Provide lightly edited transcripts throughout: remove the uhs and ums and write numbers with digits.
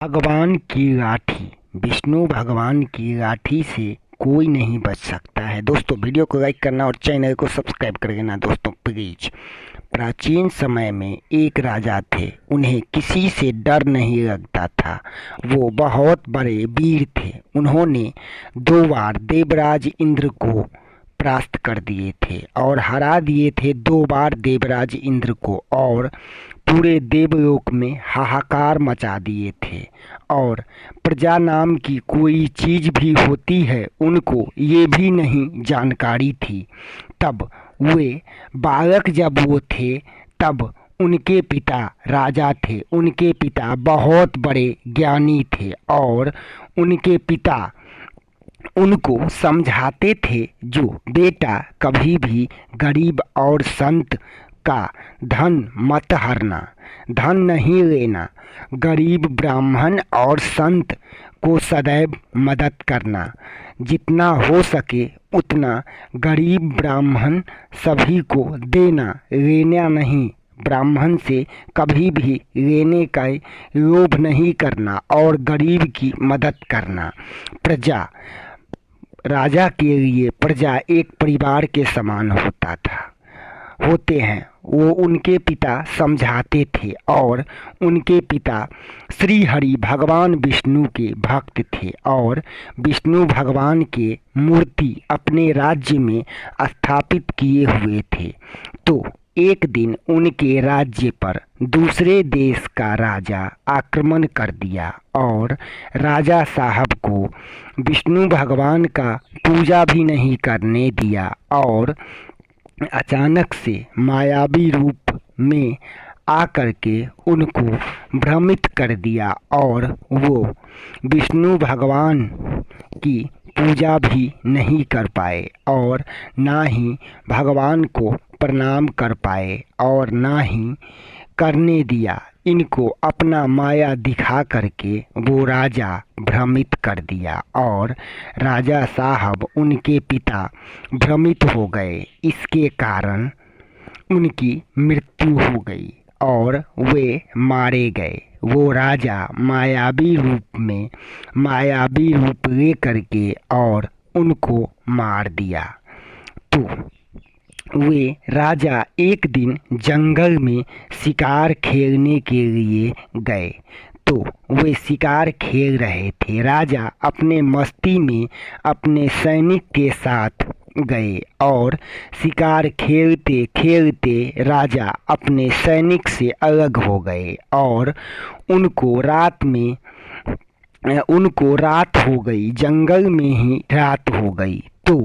भगवान की लाठी, विष्णु भगवान की लाठी से कोई नहीं बच सकता है। दोस्तों, वीडियो को लाइक करना और चैनल को सब्सक्राइब कर लेना दोस्तों प्लीज। प्राचीन समय में एक राजा थे, उन्हें किसी से डर नहीं लगता था। वो बहुत बड़े वीर थे। उन्होंने 2 बार देवराज इंद्र को परास्त कर दिए थे और हरा दिए थे 2 बार देवराज इंद्र को, और पूरे देवलोक में हाहाकार मचा दिए थे। और प्रजा नाम की कोई चीज भी होती है उनको ये भी नहीं जानकारी थी। तब वे बालक जब वो थे तब उनके पिता राजा थे। उनके पिता बहुत बड़े ज्ञानी थे और उनके पिता उनको समझाते थे, जो बेटा कभी भी गरीब और संत का धन मत हरना, धन नहीं लेना, गरीब ब्राह्मण और संत को सदैव मदद करना, जितना हो सके उतना गरीब ब्राह्मण सभी को देना, लेना नहीं, ब्राह्मण से कभी भी लेने का लोभ नहीं करना और गरीब की मदद करना। प्रजा राजा के लिए प्रजा एक परिवार के समान होते हैं। वो उनके पिता समझाते थे और उनके पिता श्री हरि भगवान विष्णु के भक्त थे और विष्णु भगवान के मूर्ति अपने राज्य में स्थापित किए हुए थे। तो एक दिन उनके राज्य पर दूसरे देश का राजा आक्रमण कर दिया और राजा साहब को विष्णु भगवान का पूजा भी नहीं करने दिया और अचानक से मायावी रूप में आकर के उनको भ्रमित कर दिया और वो विष्णु भगवान की पूजा भी नहीं कर पाए और ना ही भगवान को प्रणाम कर पाए और ना ही करने दिया। इनको अपना माया दिखा करके वो राजा भ्रमित कर दिया और राजा साहब उनके पिता भ्रमित हो गए। इसके कारण उनकी मृत्यु हो गई और वे मारे गए। वो राजा मायावी रूप ले करके और उनको मार दिया। तो वे राजा एक दिन जंगल में शिकार खेलने के लिए गए। तो वे शिकार खेल रहे थे। राजा अपने मस्ती में अपने सैनिक के साथ गए और शिकार खेलते खेलते राजा अपने सैनिक से अलग हो गए और उनको रात हो गई, जंगल में ही रात हो गई। तो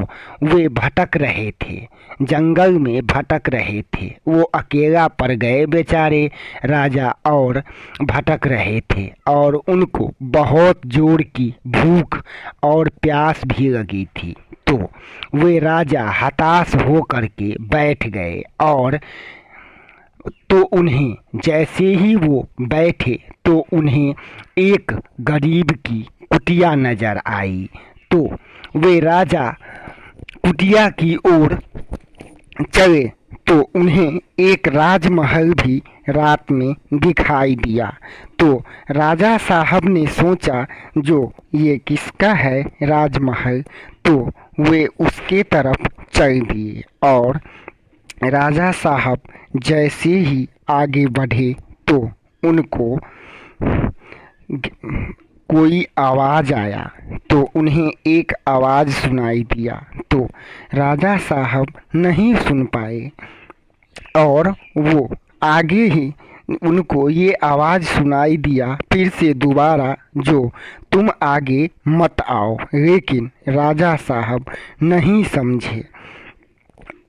वे भटक रहे थे, जंगल में भटक रहे थे। वो अकेला पड़ गए बेचारे राजा और भटक रहे थे और उनको बहुत जोर की भूख और प्यास भी लगी थी। तो वे राजा हताश हो करके बैठ गए और तो उन्हें जैसे ही वो बैठे तो उन्हें एक गरीब की कुटिया नजर आई। तो वे राजा कुटिया की ओर चले तो उन्हें एक राजमहल भी रात में दिखाई दिया। तो राजा साहब ने सोचा, जो ये किसका है राजमहल, तो वे उसके तरफ चल दिए और राजा साहब जैसे ही आगे बढ़े तो उनको कोई आवाज़ आया। तो उन्हें एक आवाज़ सुनाई दिया। तो राजा साहब नहीं सुन पाए और वो आगे ही उनको ये आवाज़ सुनाई दिया फिर से दोबारा, जो तुम आगे मत आओ। लेकिन राजा साहब नहीं समझे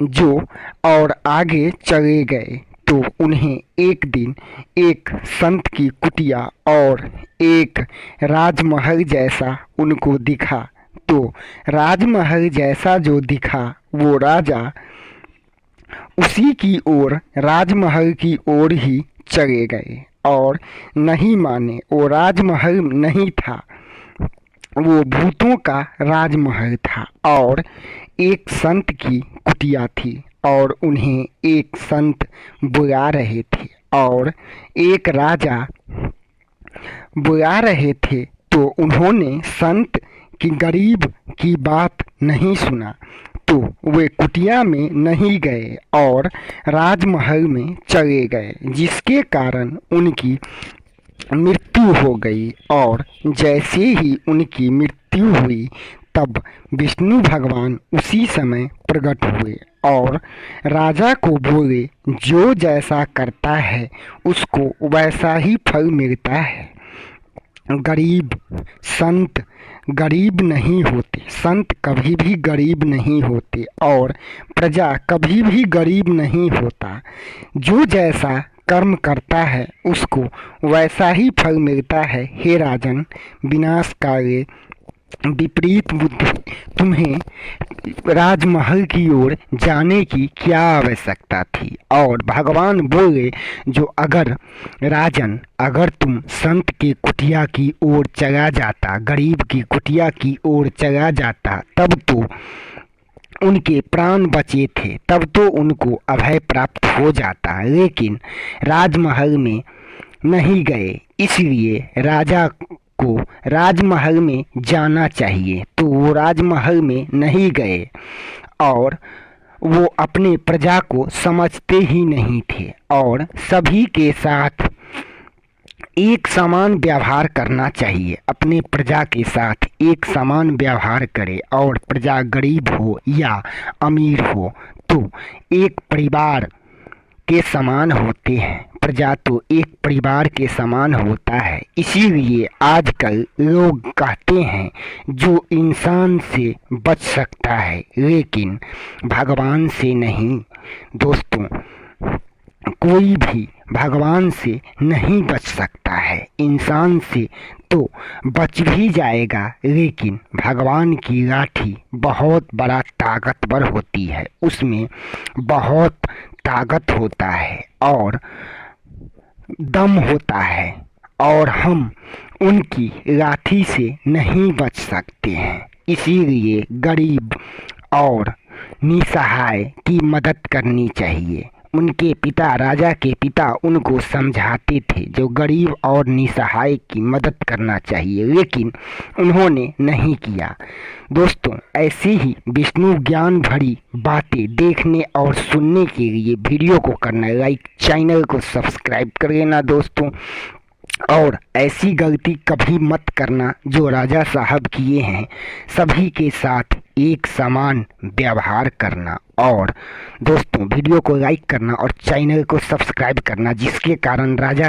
जो और आगे चले गए। तो उन्हें एक दिन एक संत की कुटिया और एक राजमहल जैसा उनको दिखा। तो राजमहल जैसा जो दिखा वो राजा उसी की ओर, राजमहल की ओर ही चले गए और नहीं माने, वो राजमहल नहीं था, वो भूतों का राजमहल था और एक संत की कुटिया थी और उन्हें एक संत बुला रहे थे और एक राजा बुला रहे थे तो उन्होंने संत की गरीब की बात नहीं सुना, तो वे कुटिया में नहीं गए और राजमहल में चले गए, जिसके कारण उनकी मृत्यु हो गई। और जैसे ही उनकी मृत्यु हुई तब विष्णु भगवान उसी समय प्रकट हुए और राजा को बोले, जो जैसा करता है उसको वैसा ही फल मिलता है। गरीब संत गरीब नहीं होते, संत कभी भी गरीब नहीं होते और प्रजा कभी भी गरीब नहीं होता। जो जैसा कर्म करता है उसको वैसा ही फल मिलता है। हे राजन, विनाशकाले विपरीत बुद्धि, तुम्हें राजमहल की ओर जाने की क्या आवश्यकता थी। और भगवान बोले, जो अगर तुम संत के कुटिया की ओर चला जाता, गरीब की कुटिया की ओर चला जाता, तब तो उनके प्राण बचे थे, तब तो उनको अभय प्राप्त हो जाता, लेकिन राजमहल में नहीं गए, इसलिए राजा को राजमहल में जाना चाहिए। तो वो राजमहल में नहीं गए और वो अपने प्रजा को समझते ही नहीं थे और सभी के साथ एक समान व्यवहार करना चाहिए। अपने प्रजा के साथ एक समान व्यवहार करे और प्रजा गरीब हो या अमीर हो तो एक परिवार के समान होते हैं। प्रजा तो एक परिवार के समान होता है। इसीलिए आजकल लोग कहते हैं, जो इंसान से बच सकता है लेकिन भगवान से नहीं। दोस्तों, कोई भी भगवान से नहीं बच सकता है। इंसान से तो बच भी जाएगा, लेकिन भगवान की लाठी बहुत बड़ा ताकतवर होती है, उसमें बहुत ताकत होता है और दम होता है और हम उनकी लाठी से नहीं बच सकते हैं। इसीलिए गरीब और निसहाय की मदद करनी चाहिए। उनके पिता, राजा के पिता उनको समझाते थे जो गरीब और निसहाय की मदद करना चाहिए, लेकिन उन्होंने नहीं किया। दोस्तों, ऐसे ही विष्णु ज्ञान भरी बातें देखने और सुनने के लिए वीडियो को करना लाइक, चैनल को सब्सक्राइब कर लेना दोस्तों। और ऐसी गलती कभी मत करना जो राजा साहब किए हैं। सभी के साथ एक समान व्यवहार करना और दोस्तों वीडियो को लाइक करना और चैनल को सब्सक्राइब करना, जिसके कारण राजा